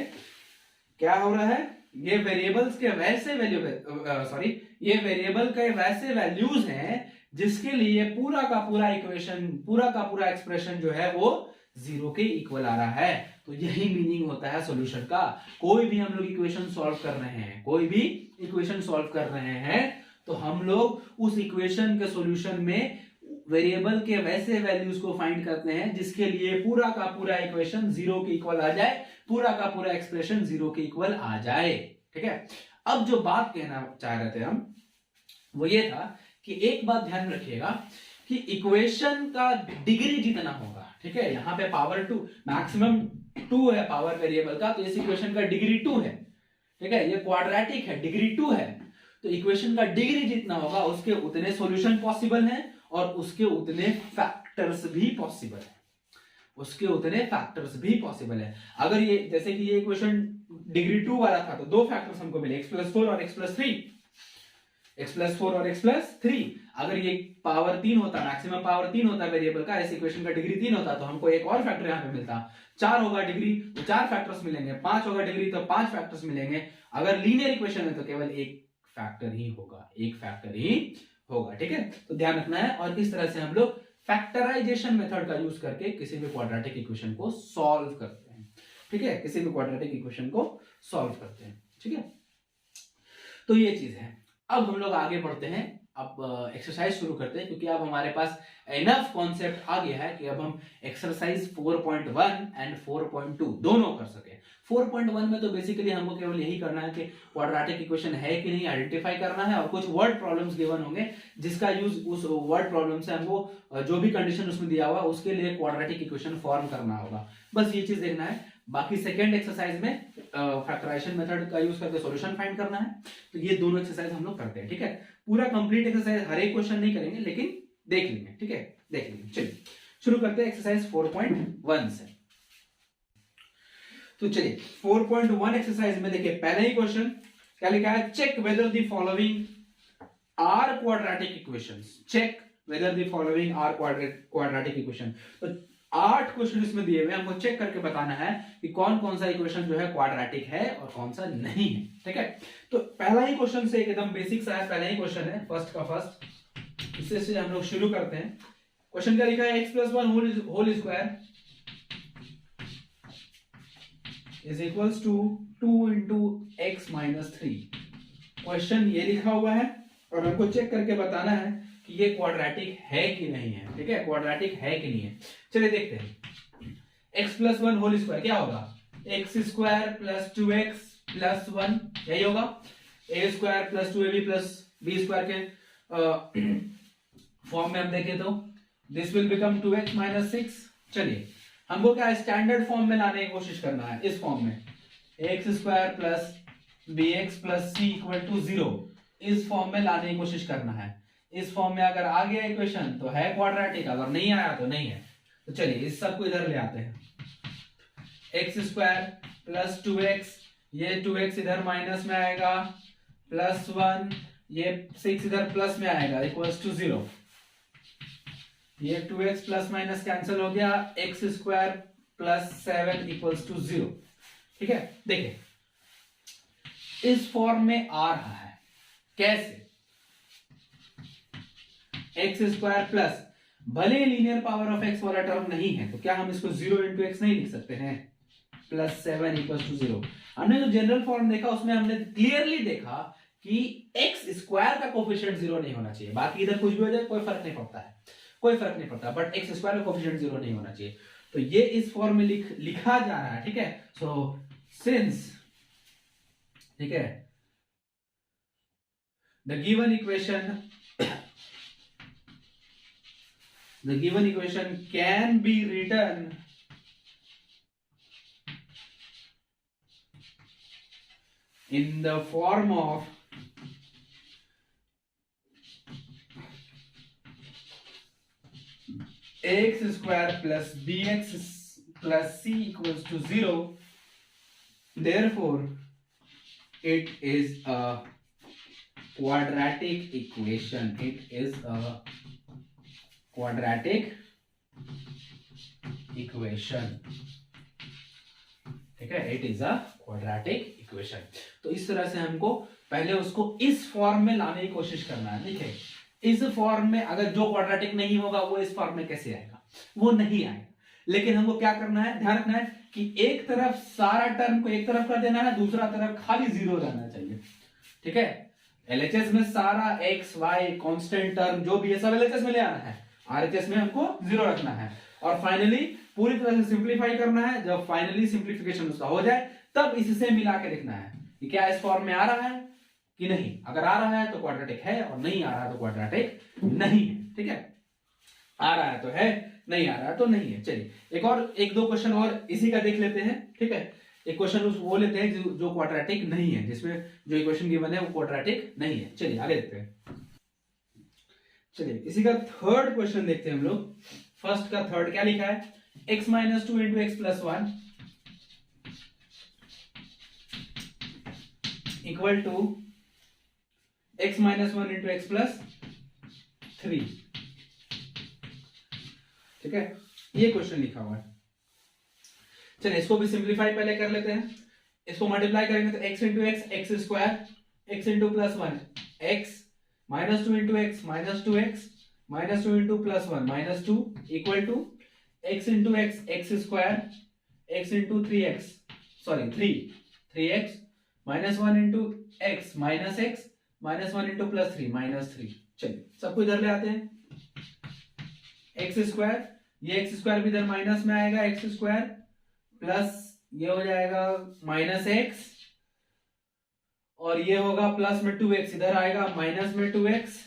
क्या हो रहा है, ये वेरिएबल्स के वैसे ये वेरिएबल के वैसे वैल्यूज हैं जिसके लिए पूरा का पूरा इक्वेशन, पूरा का पूरा एक्सप्रेशन जो है वो 0 के इक्वल आ रहा है। तो यही मीनिंग होता है सॉल्यूशन का। कोई भी हम लोग इक्वेशन सॉल्व कर रहे हैं, कोई भी इक्वेशन सॉल्व कर रहे हैं, तो हम लोग उस इक्वेशन के सॉल्यूशन में वेरिएबल के वैसे वैल्यूज को फाइंड करते हैं जिसके लिए पूरा का पूरा इक्वेशन 0 के इक्वल आ जाए, पूरा का पूरा एक्सप्रेशन 0 के इक्वल आ जाए। ठीक है, अब जो बात कहना चाह रहे थे हम, वो ये था कि एक बात ध्यान रखिएगा कि इक्वेशन का डिग्री जितना होगा, ठीक है, यहाँ पे पावर 2 मैक्सिमम 2 है पावर वेरिएबल का, तो इस इक्वेशन का डिग्री 2 है। ठीक है, ये क्वाड्रेटिक है, डिग्री 2 है, तो इक्वेशन का डिग्री जितना होगा उसके उतने सॉल्यूशन पॉसिबल हैं और उसके उतने फैक्टर्स भी पॉसिबल है, उसके उतने फैक्टर्स भी पॉसिबल है। अगर ये जैसे कि ये इक्वेशन डिग्री 2 वाला था तो दो फैक्टर्स हमको मिले, x+4 और x+3, x+4 और x+3। अगर ये पावर 3 होता, मैक्सिमम पावर 3 होता वेरिएबल का, इस इक्वेशन का डिग्री 3 होता, तो हमको एक और फैक्टर यहाँ पे मिलता। 4 होगा डिग्री तो 4 फैक्टर्स मिलेंगे, 5 होगा डिग्री तो 5 फैक्टर्स मिलेंगे। अगर लीनियर इक्वेशन है तो केवल एक फैक्टर ही होगा, एक फैक्टर ही होगा। ठीक है, तो ध्यान रखना है। और इस तरह से हम लोग फैक्टराइजेशन मेथड का यूज करके किसी भी क्वाड्रेटिक इक्वेशन को सॉल्व करते हैं। ठीक है, किसी भी क्वाड्रेटिक इक्वेशन को सॉल्व करते हैं। ठीक है, तो ये चीज है। अब हम लोग आगे बढ़ते हैं, अब एक्सरसाइज शुरू करते हैं, क्योंकि अब हमारे पास इनफ कॉन्सेप्ट आ गया है कि अब हम एक्सरसाइज 4.1 एंड 4.2 दोनों कर सके। 4.1 में तो बेसिकली हमको केवल यही करना है कि क्वाड्रेटिक इक्वेशन है कि नहीं आइडेंटिफाई करना है, और कुछ वर्ड प्रॉब्लम्स गिवन होंगे जिसका यूज उस वर्ड प्रॉब्लम से हमको जो भी कंडीशन उसमें दिया हुआ उसके लिए क्वाड्रेटिक इक्वेशन फॉर्म करना होगा। बस ये चीज देखना है। बाकी सेकेंड एक्सरसाइज में फैक्टराइजेशन मेथड का यूज करके सॉल्यूशन फाइंड करना है। तो ये दोनों एक्सरसाइज हम लोग करते हैं। ठीक है, पूरा कंप्लीट एक्सरसाइज हर एक क्वेश्चन नहीं करेंगे, लेकिन देख लेंगे। ठीक है, देख लेंगे। चलिए शुरू करते हैं एक्सरसाइज 4.1 से। तो चलिए 4.1 एक्सरसाइज में देखिए पहला ही क्वेश्चन क्या लिखा है, check whether the following are quadratic equations. Check whether the following are quadratic equation. तो 8 क्वेश्चन इसमें दिए हुए, हमको चेक करके बताना है कि कौन कौन सा इक्वेशन जो है क्वाड्रेटिक है और कौन सा नहीं है। ठीक है, तो पहला ही क्वेश्चन से एकदम बेसिक सा है, पहला ही क्वेश्चन है, फर्स्ट का फर्स्ट। इससे हम लोग शुरू करते हैं। क्वेश्चन क्या लिखा है, x+1 whole square is equals to 2 into x - 3। Question ये लिखा हुआ है और हमको चेक करके बताना है कि ये क्वाड्रेटिक है कि नहीं है। ठीक है, क्वाड्रेटिक है कि नहीं है। चलिए देखते हैं। x+1 होल स्क्वायर क्या होगा, x² + 2x + 1 यही होगा। a² + 2ab + b² के फॉर्म में हम देखें तो दिस विल बिकम 2x - 6। चलिए हमको क्या स्टैंडर्ड फॉर्म में लाने की कोशिश करना है, इस फॉर्म में x² + bx + c = 0 इस फॉर्म में लाने की कोशिश करना है। इस फॉर्म में अगर आ गया इक्वेशन तो है क्वाड्रेटिक, अगर नहीं आया तो नहीं है। तो चलिए इस सब को इधर ले आते हैं। x² + 2x, ये 2x इधर माइनस में आएगा, +1 ये 6 इधर प्लस में आएगा, इक्वल्स टू 0। ये 2x प्लस माइनस कैंसिल हो गया, x² + 7 = 0। ठीक है, देखिए इस फॉर्म में आ रहा है कैसे, x² प्लस, भले लीनियर पावर ऑफ x वाला टर्म नहीं है तो क्या हम इसको 0 × x नहीं लिख सकते हैं, +7 = 0। हमने जो जनरल फॉर्म देखा उसमें हमने क्लियरली देखा कि x² का कोफिशिएंट 0 नहीं होना चाहिए। बाकी इधर कुछ भी हो जाए कोई फर्क नहीं पड़ता है, कोई फर्क नहीं पड़ता, बट x² का कोफिशिएंट 0 नहीं होना चाहिए। तो ये इस फॉर्म में लिखा जा रहा है। ठीक है, सो सिंस, ठीक है, the given equation can be written in the form of x² + bx + c = 0, therefore it is a quadratic equation। It is a quadratic equation। ठीक है, it is a quadratic equation. तो इस तरह से हमको पहले उसको इस फॉर्म में लाने की कोशिश करना है। देखिए इस फॉर्म में अगर जो क्वाड्रेटिक नहीं होगा वो इस फॉर्म में कैसे आएगा, वो नहीं आएगा। लेकिन हमको क्या करना है, ध्यान रखना है कि एक तरफ सारा टर्म को एक तरफ कर देना है, दूसरा तरफ खाली 0 रहना चाहिए। ठीक है, LHS में सारा x y कांस्टेंट टर्म जो भी है सब LHS में ले आना है, RHS में हमको 0 रखना है, और फाइनली पूरी तरह से सिंप्लीफाई करना है। जब फाइनली सिंप्लीफिकेशन उसका हो जाए तब इससे मिला के देखना है कि क्या इस फॉर्म में आ रहा है कि नहीं। अगर आ रहा है तो क्वाड्रेटिक है, और नहीं आ रहा है तो क्वाड्रेटिक नहीं है। ठीक है, आ रहा है तो है, नहीं आ रहा है तो नहीं है। चलिए एक दो क्वेश्चन और इसी का देख लेते हैं। ठीक है, एक क्वेश्चन वो लेते हैं जो क्वाड्रेटिक नहीं है, जिसमें जो इक्वेशन गिवन है वो क्वाड्रेटिक नहीं है। चलिए आगे देखते हैं। चलिए इसी का थर्ड क्वेश्चन देखते हैं हम लोग। फर्स्ट का थर्ड क्या लिखा है, x - 2 × x + 1 equal to x - 1 × x + 3। ठीक है, ये क्वेश्चन लिखा हुआ है। चलिए इसको भी सिंप्लीफाई पहले कर लेते हैं। इसको मल्टीप्लाई करेंगे तो x × x, x² x × +1 x minus two into X minus two X minus two into plus one minus two equal to X into X X square X into three X sorry three X minus one into X minus one into plus three minus three. चलिए सबको इधर ले आते हैं। X square, ये X square भी इधर minus में आएगा, एक्स स्क्वायर प्लस ये हो जाएगा माइनस एक्स और ये होगा प्लस में टू एक्स, इधर आएगा माइनस में टू एक्स,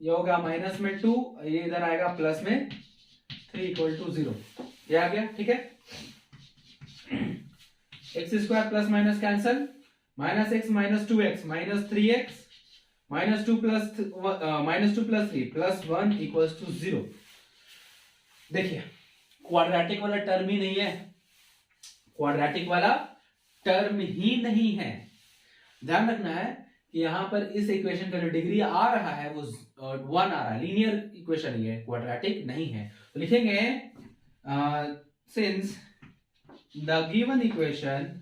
ये होगा माइनस में टू, ये इधर आएगा प्लस में थ्री इक्वल टू जीरो। ये आ गया, ठीक है। X square plus minus cancel, minus X minus two X minus three X minus two plus three plus one equal to zero. देखिए क्वाड्रेटिक वाला टर्म ही नहीं है, क्वाड्रेटिक वाला टर्म ही नहीं है। ध्यान रखना है कि यहां पर इस इक्वेशन का जो डिग्री आ रहा है वो वन आ रहा है, लीनियर इक्वेशन ही है, क्वाड्रेटिक नहीं है। तो लिखेंगे since the given equation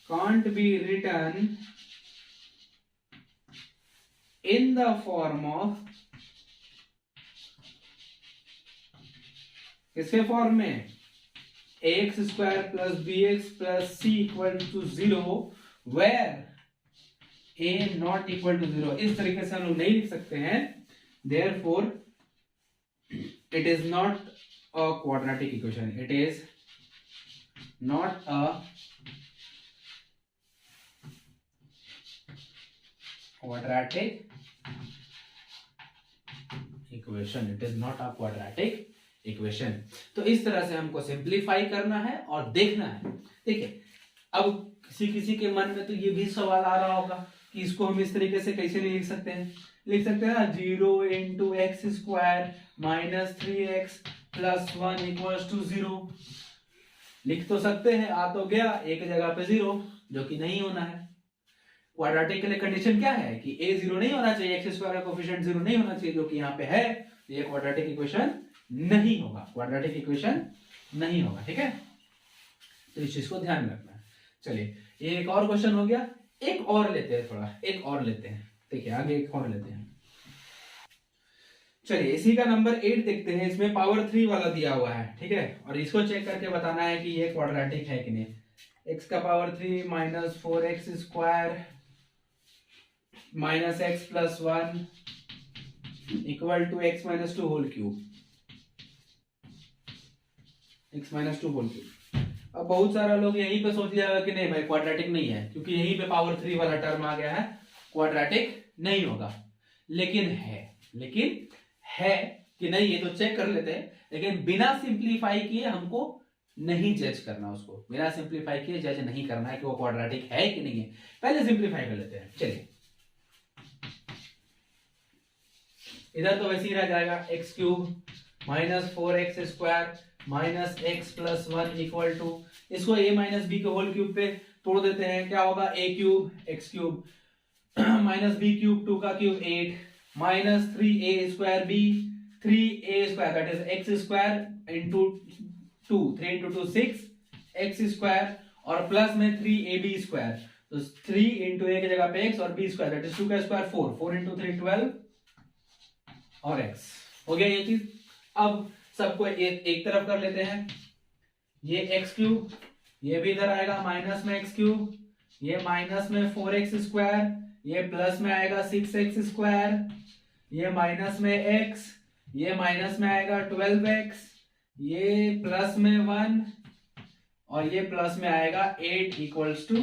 can't be written in the form of, किसके फॉर्म में, ax square plus B X plus C equal to zero where a not equal to zero. इस तरीके से हम लोग नहीं लिख सकते हैं। therefore it is not a quadratic equation, it is not a quadratic equation, it is not a quadratic equation। तो इस तरह से हमको सिंप्लीफाई करना है और देखना है। देखिए अब किसी के मन में तो ये भी सवाल आ रहा होगा कि इसको हम इस तरीके से कैसे नहीं लिख सकते हैं, लिख सकते हैं ना, zero into X square minus three X plus one equals to zero. लिख तो सकते हैं, आ तो गया एक जगह पे जीरो, जो कि नहीं होना है। क्वाड्रेटिक के लिए कंडीशन क्या है कि a जीरो नहीं होना चाहिए, एक्स स्क्वायर का कोफिशिएंट जीरो नहीं होना चाहिए, जो कि यहाँ पे है। तो ये क्वाड्रेटिक इक्वेशन नहीं होगा, क्वाड्रेटिक इक्वेशन नहीं होगा, ठीक है। तो इस चीज को ध्यान में रखना है। चलिए ये एक और क्वेश्चन हो गया, एक और लेते हैं, थोड़ा एक और लेते हैं। देखिए आगे एक और लेते हैं। चलिए इसी का नंबर 8 देखते हैं। इसमें पावर 3 वाला दिया हुआ है, ठीक है, और इसको चेक करके बताना है कि ये क्वाड्रेटिक है कि नहीं। x का power 3 minus four x square minus x plus one equal to X minus two whole cube, X minus two whole cube. अब बहुत सारा लोग यहीं पे सोच लिया कि नहीं भाई क्वाड्रेटिक नहीं है, क्योंकि यहीं पे पावर 3 वाला टर्म आ गया है, क्वाड्रेटिक नहीं होगा। लेकिन है कि नहीं ये तो चेक कर लेते हैं, लेकिन बिना सिंप्लीफाई किए हमको नहीं जज करना, उसको बिना सिंप्लीफाई किए जज नहीं करना है कि वो क्वाड्रेटिक है कि नहीं है। पहले सिंप्लीफाई कर लेते हैं। चलिए इधर तो वैसे ही रह जाएगा, x cube minus four x square minus x plus one equal to, इसको a माइनस बी के होल क्यूब पे तोड़ देते हैं, क्या होगा, a cube x cube minus B cube two का cube 8 minus 3a square b 3a square that is x square into 2 3 into 2 6 x square और प्लस में 3ab स्क्वायर, तो 3 इंटू a की जगह पे x और b स्क्वायर दैट इज 2 का square 4 4 into 3 12 और x हो गया ये चीज। अब सबको एक तरफ कर लेते हैं, ये एक्स क्यूब ये भी इधर आएगा माइनस में एक्स क्यूब, ये माइनस में 4x स्क्वायर, ये प्लस में आएगा 6x स्क्वायर, ये माइनस में x, ये माइनस में आएगा 12x, ये प्लस में 1 और ये प्लस में आएगा 8 इक्वल्स टू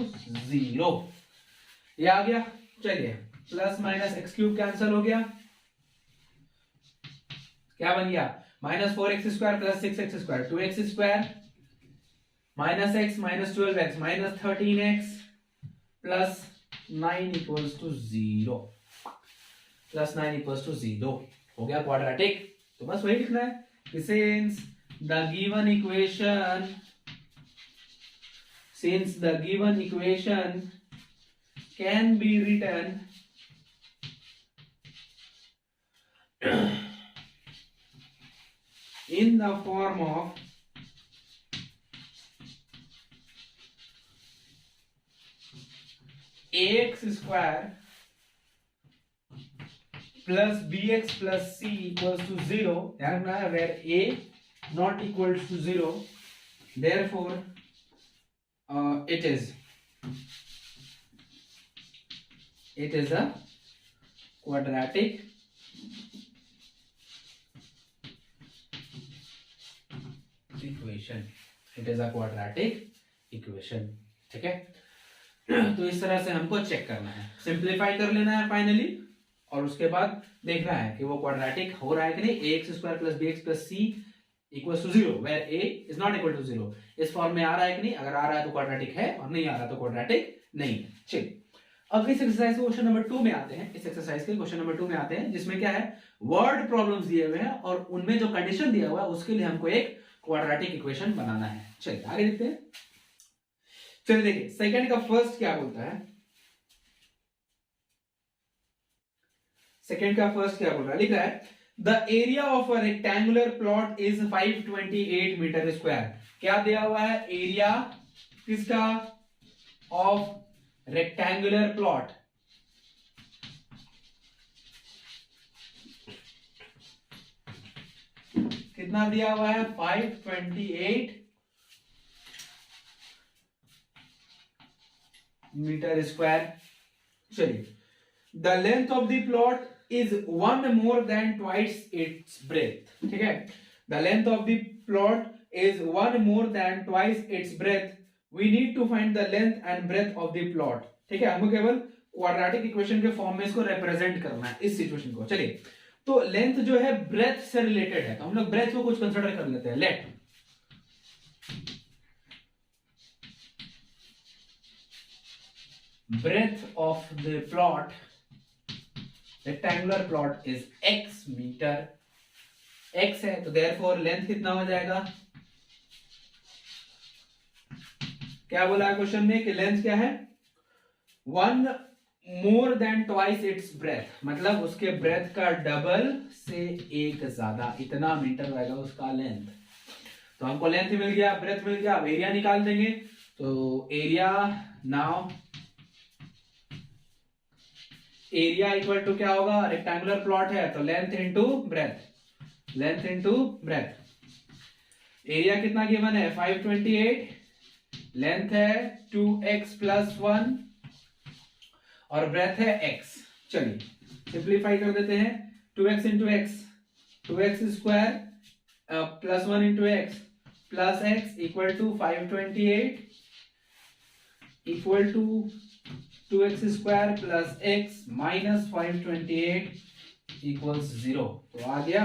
0। ये आ गया। चलिए plus minus X cube cancel हो गया, क्या बन गया, minus 4x square plus 6x square 2x square minus x minus 12x minus 13x plus 9 equals to 0, plus 9 equals to 0 हो गया क्वाड्रेटिक। तो बस वही लिखना है, since the given equation can be written in the form of ax square plus bx plus c equals to 0, ध्यान रखना है, where a not equals to 0, therefore it is a quadratic equation. It is a quadratic equation. ठीक है, तो इस तरह से हमको चेक करना है, सिंप्लीफाई कर लेना है फाइनली, और उसके बाद देखना है कि वो क्वाड्रेटिक हो रहा है कि नहीं। ax square plus bx plus c equals to 0 where a is not equal to 0, इस फॉर्म में आ रहा है कि नहीं, अगर आ रहा है तो क्वाड्रेटिक है, और नहीं आ रहा तो क्वाड्रेटिक नहीं है। चलिए अब इस एक्सरसाइज के क्वेश्चन नंबर 2 में आते हैं। इस एक्सरसाइज के क्वेश्चन नंबर 2 में आते हैं, जिसमें क्या है, वर्ड प्रॉब्लम्स दिए हुए हैं और उनमें जो कंडीशन दिया हुआ है उसके लिए हमको एक क्वाड्रेटिक इक्वेशन बनाना है। चलिए आगे देखते हैं। चलिए देखिए सेकंड का फर्स्ट क्या बोलता है, सेकंड का फर्स्ट क्या बोल रहा है, लिख रहा है the area of a rectangular plot is 528 metre square. क्या दिया हुआ है, एरिया किसका, ऑफ रेक्टेंगुलर प्लॉट, कितना दिया हुआ है, 528 मीटर स्क्वायर। चलिए the length of the plot is 1 more than twice its breadth, ठीक है, the length of the plot is 1 more than twice its breadth, we need to find the length and breadth of the plot। ठीक है, हमको केवल quadratic equation के form में इसको represent करना है, इस सिचुएशन को। चलिए तो लेंथ जो है ब्रेथ से रिलेटेड है, तो हम लोग ब्रेथ को कुछ कंसीडर कर लेते हैं। Let breadth of the plot, rectangular plot is x metre, x है तो therefore लेंथ कितना हो जाएगा, क्या बोला है क्वेश्चन में कि लेंथ क्या है, 1 more than twice its breadth, मतलब उसके ब्रेथ का डबल से एक ज्यादा, इतना मीटर रहेगा उसका लेंथ। तो हमको लेंथ मिल गया, ब्रेथ मिल गया, अब एरिया निकाल देंगे। तो area now area equal to क्या होगा, रेक्टेंगुलर प्लॉट है तो length into breadth, length into breadth. Area कितना गिवन है, 528, लेंथ है 2x प्लस 1 और ब्रेथ है x। चलिए सिंप्लीफाई कर देते हैं, 2x into X, 2x square plus 1 into X plus x equal to 528 equal to 2x square plus x minus 528 equals 0। तो आ गया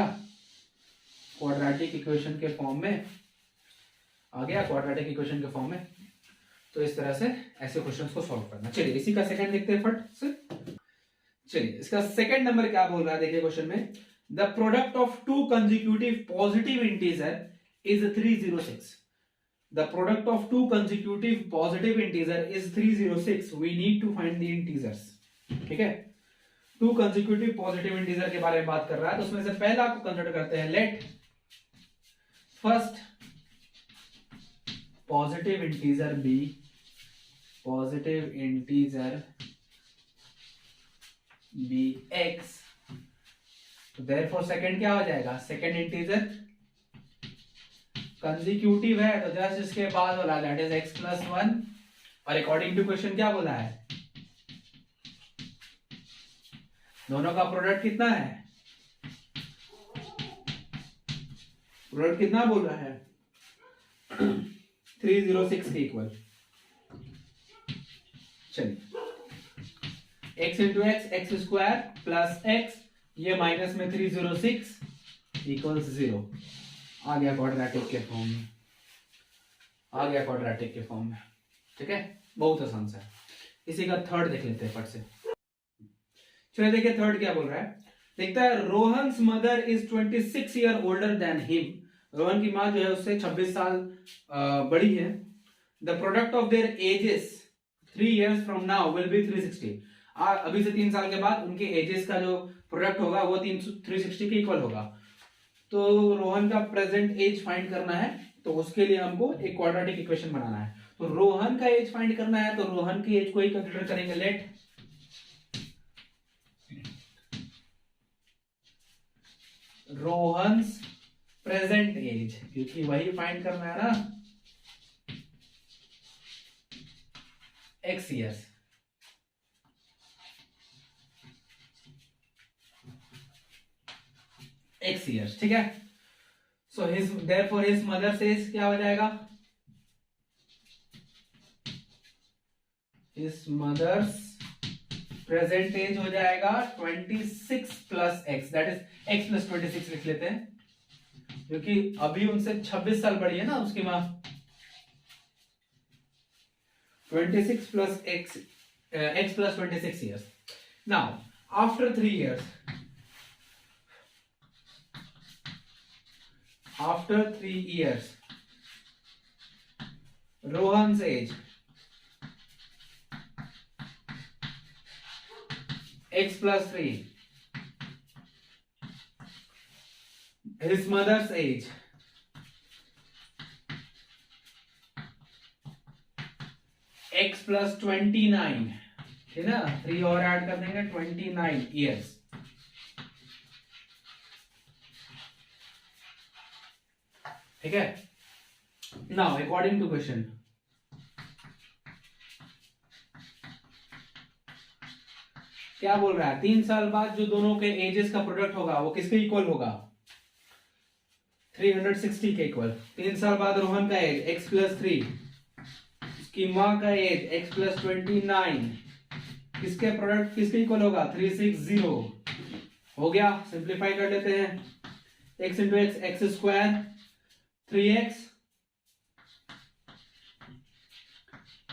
क्वाड्रेटिक इक्वेशन के फॉर्म में, आ गया क्वाड्रेटिक इक्वेशन के फॉर्म में। तो इस तरह से ऐसे क्वेश्चंस को सॉल्व करना। चलिए इसी का सेकंड देखते हैं फट से। चलिए इसका सेकंड नंबर क्या बोल रहा है, देखिए क्वेश्चन में, the product of to consecutive positive integer is 306। The product of two consecutive positive integer is 306. We need to find the integers. ठीक है, टू consecutive positive integer के बारे में बात कर रहा है, तो उसमें से पहला को कंसिडर करते हैं, let first positive integer be x, तो therefore second क्या हो जाएगा, second integer कंसेक्यूटिव है तो जस्ट इसके बाद बोला दैट इज x प्लस 1, और अकॉर्डिंग टू क्वेश्चन क्या बोला है, दोनों का प्रोडक्ट कितना है, प्रोडक्ट कितना बोल रहा है 306 के इक्वल। चलिए x into X, X square plus x, ये माइनस में 306 इक्वल्स 0। आ गया क्वाड्रेटिक के फॉर्म में, आ गया क्वाड्रेटिक के फॉर्म में। ठीक है, बहुत आसान सा है। इसी का थर्ड देख लेते हैं फट से। चलिए देखिए थर्ड क्या बोल रहा है, देखता है Rohan's mother is 26 year older than him. Rohan की माँ जो है उससे 26 साल बड़ी है। The product of their edges 3 years from now will be 360। अभी से 3 साल के बाद उनके एजेस का जो प्रोडक्ट होगा वो 360 के इक्वल होगा। तो रोहन का प्रेजेंट एज फाइंड करना है, तो उसके लिए हमको एक क्वाड्रेटिक इक्वेशन बनाना है। तो रोहन का एज फाइंड करना है, तो रोहन की एज को ही कंसिडर करेंगे। लेट रोहन्स प्रेजेंट एज, क्योंकि वही फाइंड करना है ना, x years। x years, ठीक है। So his therefore his mother says क्या हो जाएगा, हिज मदर्स प्रेजेंट एज हो जाएगा 26 plus x, that is x plus 26 लिख लेते हैं, क्योंकि अभी उनसे 26 साल बड़ी है ना उसकी माँ। 26 plus x, x plus 26 years. Now, after 3 years, Rohan's age, x plus 3, his mother's age, x plus 29, ठीक है ना, 3 और ऐड कर देंगे 29 years। ठीक है। नाउ अकॉर्डिंग टू क्वेश्चन, क्या बोल रहा है, 3 साल बाद जो दोनों के एजेस का प्रोडक्ट होगा वो किसके इक्वल होगा, 360 के इक्वल। 3 साल बाद रोहन का एज x प्लस 3, उसकी माँ का एज x प्लस 29, किसके प्रोडक्ट किसके इक्वल होगा, 360 हो गया। सिंप्लीफाई कर लेते हैं, x into X X square 3x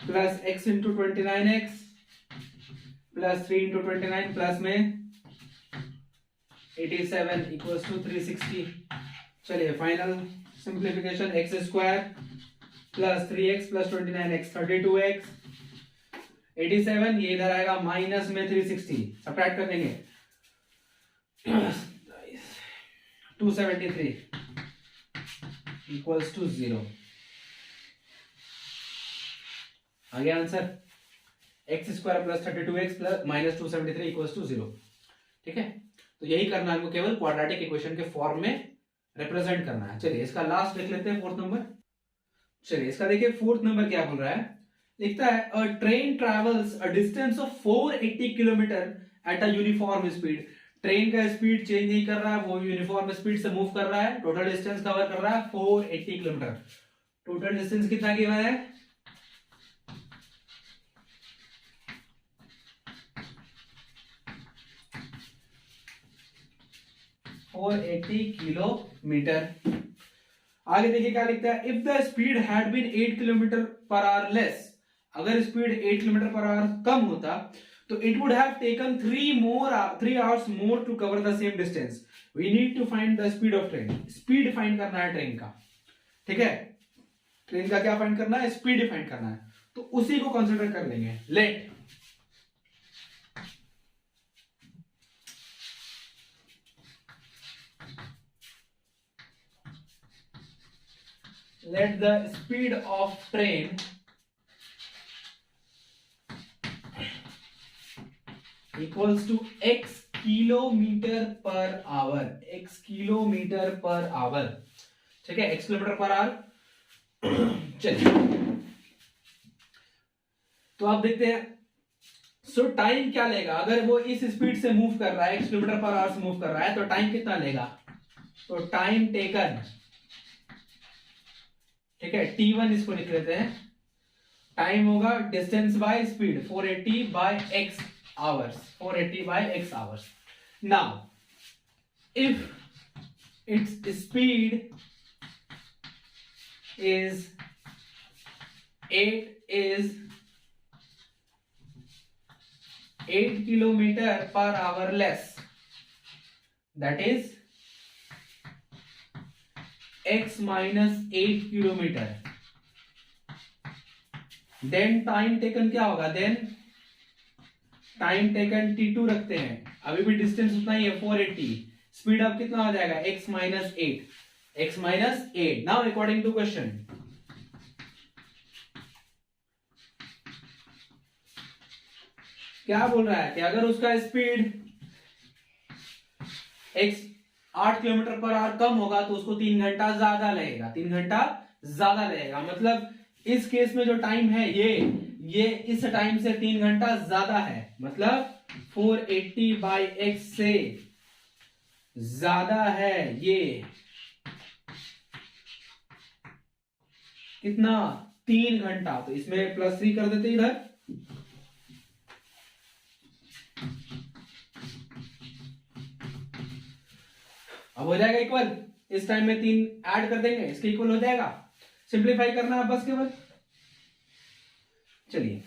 plus x into 29x plus 3 into 29 plus में 87 इक्वल्स टू 360। चलिए final simplification, x square plus 3x plus 29x 32x 87, ये इधर आएगा माइनस में 360, सब्ट्रैक्ट कर देंगे 273 इक्वल्स टू 0। आ गया answer, X square plus 32x plus minus 273 equals to 0। ठीक है, तो यही करना है हमको, केवल क्वाड्रेटिक इक्वेशन के फॉर्म में रिप्रेजेंट करना है। चलिए इसका लास्ट देख लेते हैं, फोर्थ नंबर। चलिए इसका देखिए फोर्थ नंबर क्या बोल रहा है, लिखता है अ train travels a distance of 480 kilometre at a uniform speed. Train का स्पीड चेंज नहीं कर रहा है, वो यूनिफॉर्म स्पीड से मूव कर रहा है। टोटल डिस्टेंस कवर कर रहा है 480 किलोमीटर। टोटल डिस्टेंस कितना गिवन है, 480 किलोमीटर। आगे देखिए क्या लिखता है, if the speed had been 8 kilometre per hour less, अगर स्पीड 8 किलोमीटर पर आवर कम होता तो it would have taken 3 hours more to cover the same distance. We need to find the speed of train. Speed find करना है train का, ठीक है, train का क्या फाइंड करना है, स्पीड फाइंड करना है, तो उसी को कंसीडर कर लेंगे। let the speed of train equals to x kilometre per our, x kilometre per our, ठीक है, x किलोमीटर पर आवर। चलिए तो आप देखते हैं, सो टाइम क्या लेगा, अगर वो इस स्पीड से मूव कर रहा है, x किलोमीटर पर आवर से मूव कर रहा है, तो टाइम कितना लेगा, तो टाइम टेकन, ठीक है, t1 इसको लिख लेते हैं, टाइम होगा distance by speed 480 by x hours, 480 by x hours. Now if its speed is 8 kilometer per hour less, that is x minus 8 kilometer, then time taken क्या होगा, then time taken t2 रखते हैं, अभी भी distance उतना ही है 480, speed अब कितना हो जाएगा x minus 8, x minus 8। now according to question, क्या बोल रहा है कि अगर उसका speed x 8 kilometre per hour कम होगा तो उसको 3 घंटा ज्यादा लगेगा, 3 घंटा ज्यादा लगेगा। मतलब इस केस में जो टाइम है ये इस टाइम से 3 घंटा ज्यादा है, मतलब 480/x से ज्यादा है ये। कितना? 3 घंटा। तो इसमें +3 कर देते इधर, अब हो जाएगा इक्वल। इस टाइम में 3 ऐड कर देंगे, इसके इक्वल हो जाएगा। सिंप्लीफाई करना है बस केवल। चलिए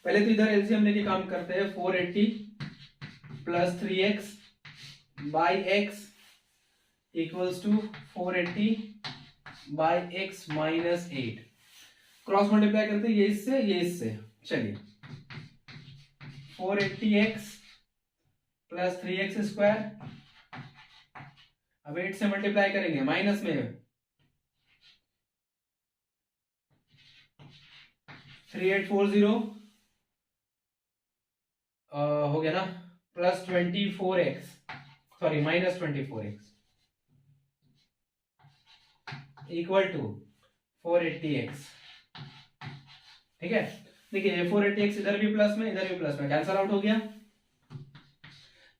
पहले तो इधर एलसीएम लेके काम करते हैं। 480 + 3x/x equals to 480/x - 8। Cross multiply करते हैं, ये इससे। चलिए 480x + 3x²। अब 8 से मल्टीप्लाई करेंगे, माइनस में 3840 हो गया ना, +24x, sorry -24x equal to 480x। ठीक है, देखिए 480x इधर भी प्लस में, इधर भी प्लस में, कैंसल आउट हो गया।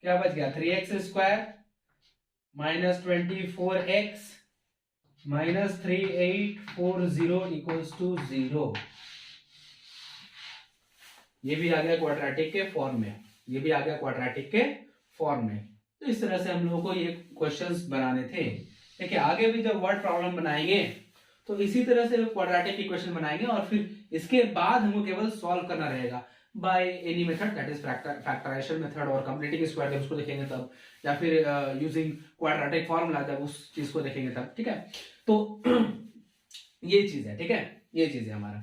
क्या बच गया? 3x² -24x -3840 equals to 0। ये भी आ गया क्वाड्रेटिक के फॉर्म में, ये भी आ गया क्वाड्रेटिक के फॉर्म में। तो इस तरह से हम लोगों को ये क्वेश्चंस बनाने थे। देखिए आगे भी जब वर्ड प्रॉब्लम बनाएंगे तो इसी तरह से क्वाड्रेटिक इक्वेशन बनाएंगे, और फिर इसके बाद हमको केवल सॉल्व करना रहेगा by any method, that is factorisation method और कंप्लीटिंग स्क्वायर जब उसको देखेंगे तब, या फिर यूजिंग क्वाड्रेटिक फॉर्मूला जब उस चीज को देखेंगे तब। ठीक है, तो ये चीज है। ठीक है, ये चीज है हमारा।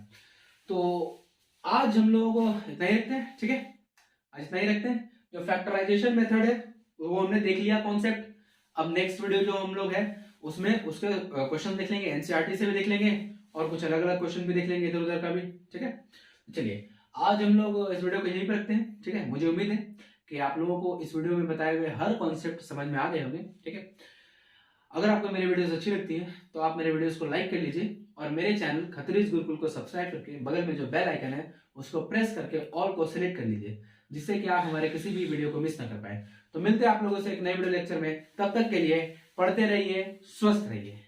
तो आज हम लोगों को इतना ही रखते हैं। ठीक है, आज इतना ही रखते हैं। जो फैक्टराइजेशन मेथड है वो हमने देख लिया कॉन्सेप्ट। अब नेक्स्ट वीडियो जो हम लोग है उसमें उसके क्वेश्चन देख लेंगे, एनसीईआरटी से भी देख लेंगे और कुछ अलग अलग क्वेश्चन भी देख लेंगे इधर उधर का भी। ठीक है, चलिए आज हम लोग इस वीडियो को यहीं पर रखते हैं। ठीक है, मुझे उम्मीद है कि आप लोगों को इस वीडियो में बताए हुए हर कॉन्सेप्ट समझ में आ गए होंगे। ठीक है, अगर आपको मेरी वीडियोस अच्छी लगती है तो आप मेरे वीडियोस को लाइक कर लीजिए और मेरे चैनल खत्रीज गुरुकुल को सब्सक्राइब करके बगल में जो बेल आइकन है उसको प्रेस करके ऑल को सिलेक्ट कर लीजिए, जिससे कि आप हमारे किसी भी वीडियो को मिस ना कर पाए। तो मिलते हैं आप लोगों से एक नए वीडियो लेक्चर में, तब तक के लिए पढ़ते रहिए, स्वस्थ रहिए।